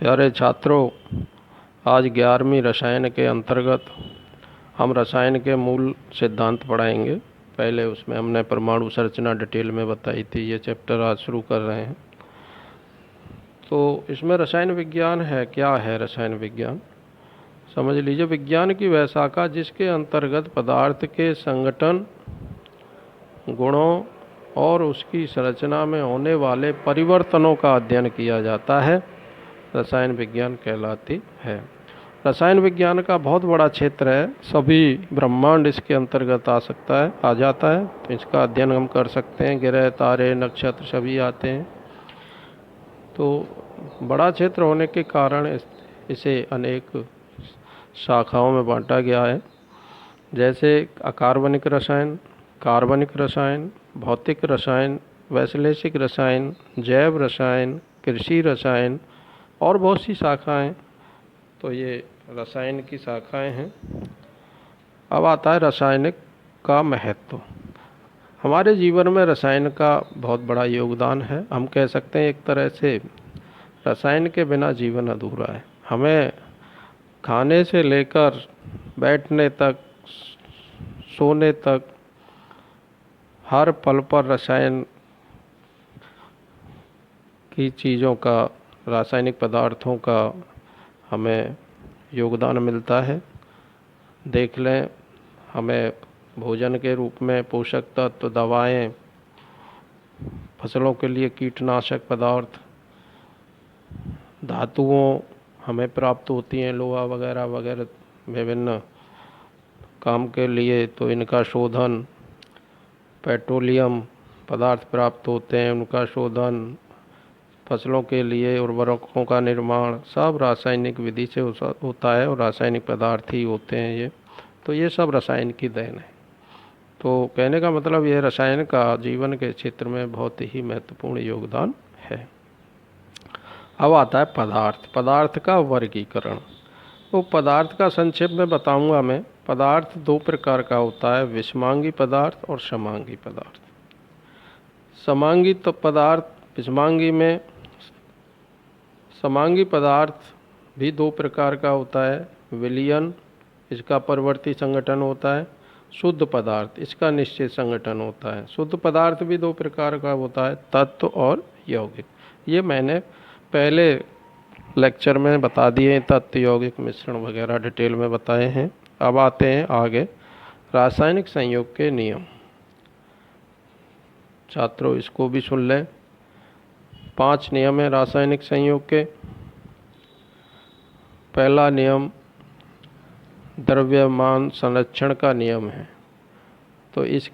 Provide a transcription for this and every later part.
प्यारे छात्रों, आज 11वीं रसायन के अंतर्गत हम रसायन के मूल सिद्धांत पढ़ाएंगे। पहले उसमें हमने परमाणु संरचना डिटेल में बताई थी। ये चैप्टर आज शुरू कर रहे हैं। तो इसमें रसायन विज्ञान है। क्या है रसायन विज्ञान? समझ लीजिए, विज्ञान की वह शाखा जिसके अंतर्गत पदार्थ के संगठन, गुणों और उसकी संरचना में होने वाले परिवर्तनों का अध्ययन किया जाता है, रसायन विज्ञान कहलाती है। रसायन विज्ञान का बहुत बड़ा क्षेत्र है। सभी ब्रह्मांड इसके अंतर्गत आ जाता है। तो इसका अध्ययन हम कर सकते हैं। ग्रह, तारे, नक्षत्र सभी आते हैं। तो बड़ा क्षेत्र होने के कारण इसे अनेक शाखाओं में बांटा गया है। जैसे अकार्बनिक रसायन, कार्बनिक रसायन, भौतिक रसायन, वैश्लेषिक रसायन, जैव रसायन, कृषि रसायन और बहुत सी शाखाएं। तो ये रसायन की शाखाएं हैं। अब आता है रासायनिक का महत्व। हमारे जीवन में रसायन का बहुत बड़ा योगदान है। हम कह सकते हैं एक तरह से रसायन के बिना जीवन अधूरा है। हमें खाने से लेकर बैठने तक, सोने तक, हर पल पर रसायन की चीज़ों का, रासायनिक पदार्थों का हमें योगदान मिलता है। देख लें, हमें भोजन के रूप में पोषक तत्व, दवाएं, फसलों के लिए कीटनाशक पदार्थ, धातुओं हमें प्राप्त होती हैं, लोहा वगैरह वगैरह विभिन्न काम के लिए। तो इनका शोधन, पेट्रोलियम पदार्थ प्राप्त होते हैं, उनका शोधन, फसलों के लिए उर्वरकों का निर्माण सब रासायनिक विधि से होता है और रासायनिक पदार्थ ही होते हैं ये। तो ये सब रसायन की देन है। तो कहने का मतलब ये रसायन का जीवन के क्षेत्र में बहुत ही महत्वपूर्ण योगदान है। अब आता है पदार्थ। पदार्थ का वर्गीकरण। तो पदार्थ का संक्षेप में बताऊंगा मैं। पदार्थ दो प्रकार का होता है, विषमांगी पदार्थ और समांगी पदार्थ। समांगी तो पदार्थ, समांगी पदार्थ भी दो प्रकार का होता है। विलयन, इसका परवर्ती संगठन होता है। शुद्ध पदार्थ, इसका निश्चित संगठन होता है। शुद्ध पदार्थ भी दो प्रकार का होता है, तत्व और यौगिक। ये मैंने पहले लेक्चर में बता दिए। तत्व, यौगिक, मिश्रण वगैरह डिटेल में बताए हैं। अब आते हैं आगे रासायनिक संयोग के नियम। छात्रों इसको भी सुन लें। 5 नियम है रासायनिक संयोग के। पहला नियम द्रव्यमान संरक्षण का नियम है। तो इस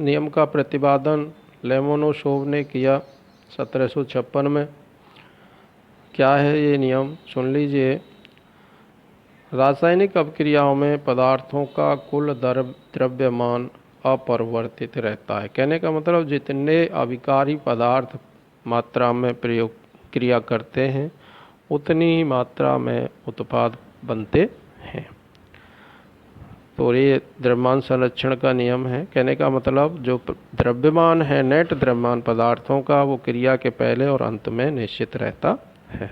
नियम का प्रतिपादन लोमोनोसोव ने किया 1756 में। क्या है ये नियम? सुन लीजिए। रासायनिक अभिक्रियाओं में पदार्थों का कुल द्रव्यमान अपरिवर्तित रहता है। कहने का मतलब जितने अभिकारी पदार्थ मात्रा में क्रिया करते हैं, उतनी ही मात्रा में उत्पाद बनते हैं। तो ये द्रव्यमान संरक्षण का नियम है। कहने का मतलब जो द्रव्यमान है, नेट द्रव्यमान पदार्थों का, वो क्रिया के पहले और अंत में निश्चित रहता है।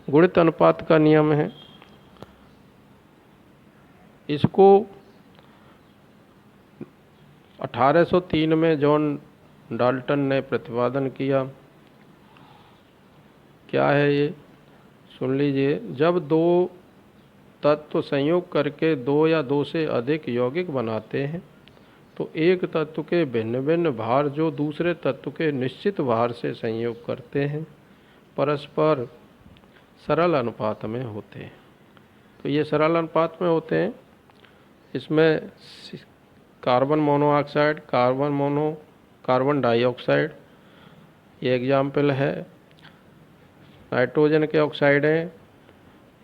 गुणित अनुपात का नियम है। इसको 1803 में जॉन डाल्टन ने प्रतिपादन किया। क्या है ये? सुन लीजिए। जब दो तत्व संयोग करके दो या दो से अधिक यौगिक बनाते हैं, तो एक तत्व के भिन्न भिन्न भार जो दूसरे तत्व के निश्चित भार से संयोग करते हैं, परस्पर सरल अनुपात में होते हैं। तो ये सरल अनुपात में होते हैं। इसमें कार्बन मोनोऑक्साइड, कार्बन डाइऑक्साइड ये एग्जाम्पल है। नाइट्रोजन के ऑक्साइड हैं,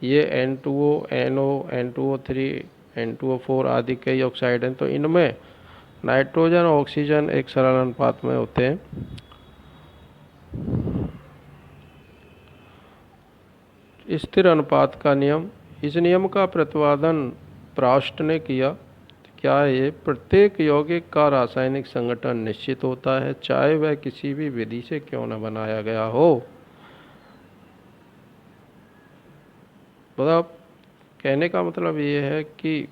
ये N2O, NO, N2O3, N2O4 आदि कई ऑक्साइड हैं। तो इनमें नाइट्रोजन और ऑक्सीजन एक सरल अनुपात में होते हैं। स्थिर अनुपात का नियम। इस नियम का प्रतिपादन प्राउस्ट ने किया। क्या है ये? प्रत्येक यौगिक का रासायनिक संगठन निश्चित होता है, चाहे वह किसी भी विधि से क्यों न बनाया गया हो। मतलब कहने का मतलब ये है कि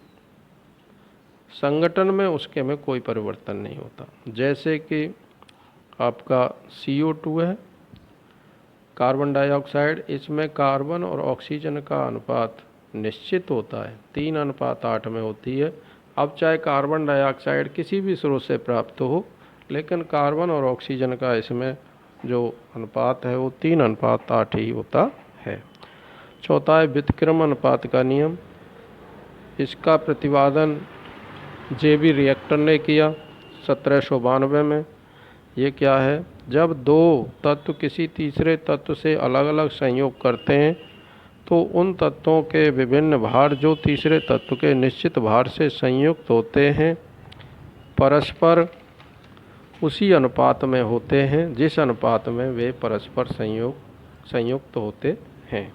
संगठन में उसके में कोई परिवर्तन नहीं होता। जैसे कि आपका CO2 है, कार्बन डाइऑक्साइड, इसमें कार्बन और ऑक्सीजन का अनुपात निश्चित होता है, 3:8 में होती है। अब चाहे कार्बन डाइऑक्साइड किसी भी स्रोत से प्राप्त हो, लेकिन कार्बन और ऑक्सीजन का इसमें जो अनुपात है वो 3:8 ही होता है। चौथा है व्युत्क्रम अनुपात का नियम। इसका प्रतिपादन JB रिएक्टर ने किया 1792 में। ये क्या है? जब दो तत्व किसी तीसरे तत्व से अलग अलग संयोग करते हैं तो उन तत्वों के विभिन्न भार जो तीसरे तत्व के निश्चित भार से संयुक्त होते हैं परस्पर उसी अनुपात में होते हैं जिस अनुपात में वे परस्पर संयुक्त होते हैं।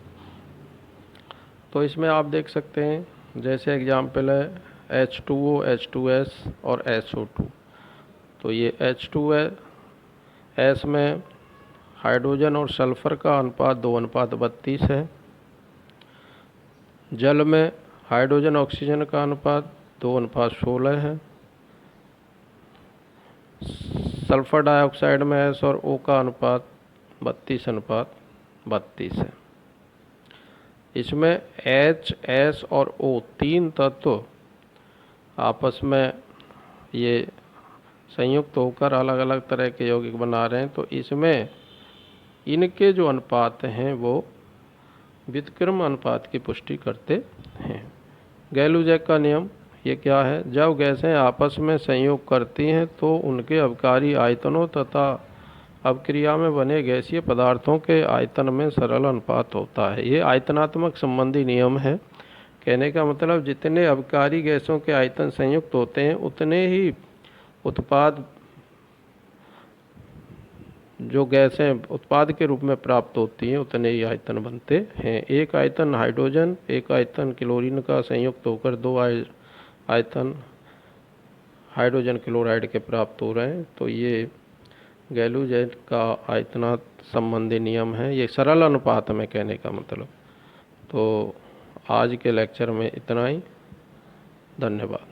तो इसमें आप देख सकते हैं, जैसे एग्जाम्पल है H2O, H2S और SO2। तो ये H2 है, S में हाइड्रोजन और सल्फर का अनुपात 2:32 है। जल में हाइड्रोजन ऑक्सीजन का अनुपात 2:16 है। सल्फर डाइऑक्साइड में S और O का अनुपात 32:32 है। इसमें H, S और O तीन तत्व आपस में ये संयुक्त होकर अलग अलग तरह के यौगिक बना रहे हैं। तो इसमें इनके जो अनुपात हैं वो व्युत्क्रम अनुपात की पुष्टि करते हैं। गैलूजैक का नियम ये क्या है? जब गैसें आपस में संयोग करती हैं तो उनके अबकारी आयतनों तथा अबक्रिया में बने गैसीय पदार्थों के आयतन में सरल अनुपात होता है। ये आयतनात्मक संबंधी नियम है। कहने का मतलब जितने अबकारी गैसों के आयतन संयुक्त होते हैं उतने ही उत्पाद जो गैसें उत्पाद के रूप में प्राप्त होती हैं उतने ही आयतन बनते हैं। एक आयतन हाइड्रोजन, एक आयतन क्लोरीन का संयुक्त होकर दो आयतन हाइड्रोजन क्लोराइड के प्राप्त हो रहे हैं। तो ये गैलूजैक का आयतनात संबंधी नियम है। ये सरल अनुपात में कहने का मतलब। तो आज के लेक्चर में इतना ही। धन्यवाद।